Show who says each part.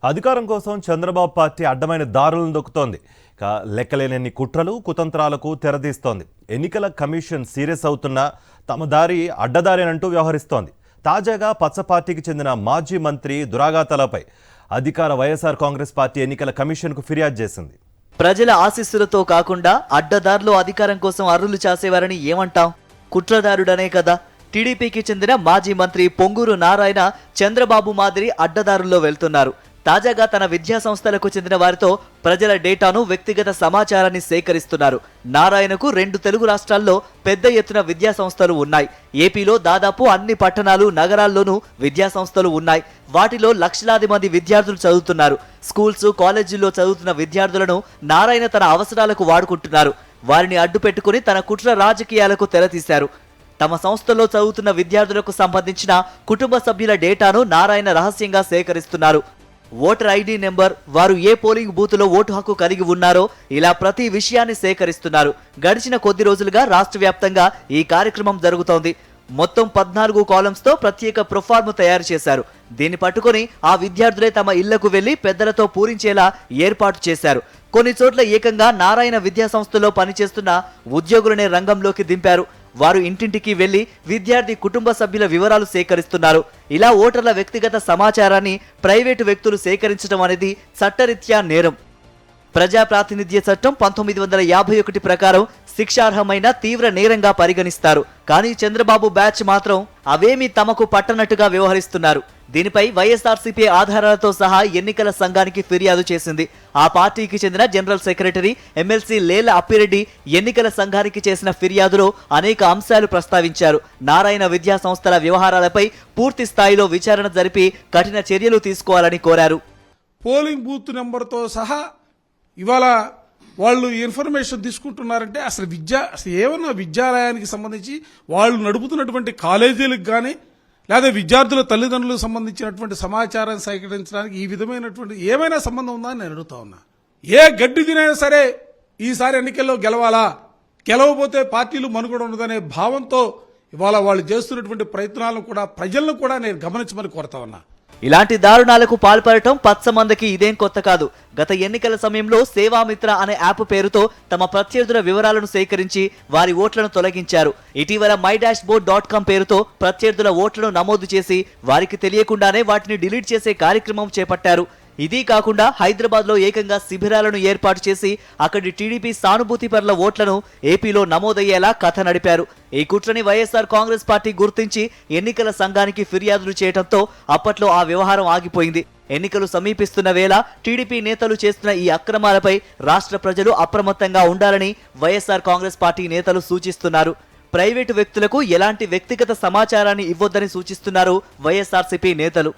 Speaker 1: అధికారం కోసం చంద్రబాబు పార్టీ అడ్డమైన దారులను దొక్కుతోంది. లెక్కలేనన్ని కుట్రలు కుతంత్రాలకు తెరదీస్తోంది. ఎన్నికల కమిషన్ సీరియస్ అవుతున్నా తమ దారి అడ్డదారేనంటూ వ్యవహరిస్తోంది. తాజాగా పచ్చ పార్టీకి చెందిన మాజీ మంత్రి దురాఘాతాలపై అధికార వైఎస్ఆర్ కాంగ్రెస్ పార్టీ ఎన్నికల కమిషన్కు ఫిర్యాదు చేసింది.
Speaker 2: ప్రజల ఆశీస్సులతో కాకుండా అడ్డదారిలో అధికారం కోసం అర్రులు చాసేవారని ఏమంటాం? కుట్రదారుడనే కదా. టీడీపీకి చెందిన మాజీ మంత్రి పొంగూరు నారాయణ చంద్రబాబు మాదిరి అడ్డదారుల్లో వెళ్తున్నారు. తాజాగా తన విద్యా సంస్థలకు చెందిన వారితో ప్రజల డేటాను, వ్యక్తిగత సమాచారాన్ని సేకరిస్తున్నారు. నారాయణకు 2 తెలుగు రాష్ట్రాల్లో పెద్ద ఎత్తున విద్యా సంస్థలు ఉన్నాయి. ఏపీలో దాదాపు అన్ని పట్టణాలు, నగరాల్లోనూ విద్యా సంస్థలు ఉన్నాయి. వాటిలో లక్షలాది మంది విద్యార్థులు చదువుతున్నారు. స్కూల్స్, కాలేజీల్లో చదువుతున్న విద్యార్థులను నారాయణ తన అవసరాలకు వాడుకుంటున్నారు. వారిని అడ్డు పెట్టుకుని తన కుట్ర రాజకీయాలకు తెరతీశారు. తమ సంస్థలో చదువుతున్న విద్యార్థులకు సంబంధించిన కుటుంబ సభ్యుల డేటాను నారాయణ రహస్యంగా సేకరిస్తున్నారు. ఓటర్ ఐడి నెంబర్, వారు ఏ పోలింగ్ బూత్లో ఓటు హక్కు కలిగి ఉన్నారో, ఇలా ప్రతి విషయాన్ని సేకరిస్తున్నారు. గడిచిన కొద్ది రోజులుగా రాష్ట్ర వ్యాప్తంగా ఈ కార్యక్రమం జరుగుతోంది. మొత్తం 14 కాలమ్స్తో ప్రత్యేక ప్రొఫార్మ్ తయారు చేశారు. దీన్ని పట్టుకొని ఆ విద్యార్థులే తమ ఇళ్లకు వెళ్లి పెద్దలతో పూరించేలా ఏర్పాటు చేశారు. కొన్ని చోట్ల ఏకంగా నారాయణ విద్యా సంస్థలో పనిచేస్తున్న ఉద్యోగులనే రంగంలోకి దింపారు. వారు ఇంటింటికి వెళ్లి విద్యార్థి కుటుంబ సభ్యుల వివరాలు సేకరిస్తున్నారు. ఇలా ఓటర్ల వ్యక్తిగత సమాచారాన్ని ప్రైవేటు వ్యక్తులు సేకరించడం అనేది చట్టరీత్యా నేరం. ప్రజా ప్రాతినిధ్య చట్టం 1951 ప్రకారం శిక్షార్హమైన తీవ్ర నేరంగా పరిగణిస్తారు. కానీ చంద్రబాబు బ్యాచ్ మాత్రం అవేమీ తమకు పట్టనట్టుగా వ్యవహరిస్తున్నారు. దీనిపై వైఎస్ఆర్సీపీ ఆధారాలతో సహా ఎన్నికల సంఘానికి ఫిర్యాదు చేసింది. ఆ పార్టీకి చెందిన జనరల్ సెక్రటరీ ఎమ్మెల్సీ లేల అప్పిరెడ్డి ఎన్నికల సంఘానికి చేసిన ఫిర్యాదులో అనేక అంశాలు ప్రస్తావించారు. నారాయణ విద్యా సంస్థల వ్యవహారాలపై పూర్తి స్థాయిలో విచారణ జరిపి కఠిన చర్యలు తీసుకోవాలని కోరారు.
Speaker 3: పోలింగ్ బూత్ నెంబర్తో సహా ఇవాళ వాళ్ళు ఇన్ఫర్మేషన్ తీసుకుంటున్నారంటే అసలు ఏమన్నా విద్యాలయానికి సంబంధించి వాళ్ళు నడుపుతున్నటువంటి కాలేజీలకు కానీ లేదా విద్యార్థుల తల్లిదండ్రులకు సంబంధించినటువంటి సమాచారం సేకరించడానికి ఈ విధమైనటువంటి ఏమైనా సంబంధం ఉందా అని నేను అడుగుతా ఉన్నా. ఏ గడ్డి తినైనా సరే ఈసారి ఎన్నికల్లో గెలవాలా, గెలవబోతే పార్టీలు మనుగడ ఉండదనే భావంతో ఇవాళ వాళ్ళు చేస్తున్నటువంటి ప్రయత్నాలను కూడా ప్రజలను కూడా నేను గమనించమని కోరుతా ఉన్నా.
Speaker 2: ఇలాంటి దారుణాలకు పాల్పడటం పచ్చమందకి ఇదేం కొత్త కాదు. గత ఎన్నికల సమయంలో సేవామిత్ర అనే యాప్ పేరుతో తమ ప్రత్యర్థుల వివరాలను సేకరించి వారి ఓట్లను తొలగించారు. ఇటీవల myDashboard.com పేరుతో ప్రత్యర్థుల ఓట్లను నమోదు చేసి వారికి తెలియకుండానే వాటిని డిలీట్ చేసే కార్యక్రమం చేపట్టారు. ఇది కాకుండా హైదరాబాద్ లో ఏకంగా శిబిరాలను ఏర్పాటు చేసి అక్కడి టీడీపీ సానుభూతి పరుల ఓట్లను ఏపీలో నమోదయ్యేలా కథ నడిపారు. ఈ కుట్రని వైఎస్ఆర్ కాంగ్రెస్ పార్టీ గుర్తించి ఎన్నికల సంఘానికి ఫిర్యాదులు చేయడంతో అప్పట్లో ఆ వ్యవహారం ఆగిపోయింది. ఎన్నికలు సమీపిస్తున్న వేళ టీడీపీ నేతలు చేస్తున్న ఈ అక్రమాలపై రాష్ట్ర ప్రజలు అప్రమత్తంగా ఉండాలని వైఎస్ఆర్ కాంగ్రెస్ పార్టీ నేతలు సూచిస్తున్నారు. ప్రైవేటు వ్యక్తులకు ఎలాంటి వ్యక్తిగత సమాచారాన్ని ఇవ్వొద్దని సూచిస్తున్నారు వైఎస్ఆర్సీపీ నేతలు.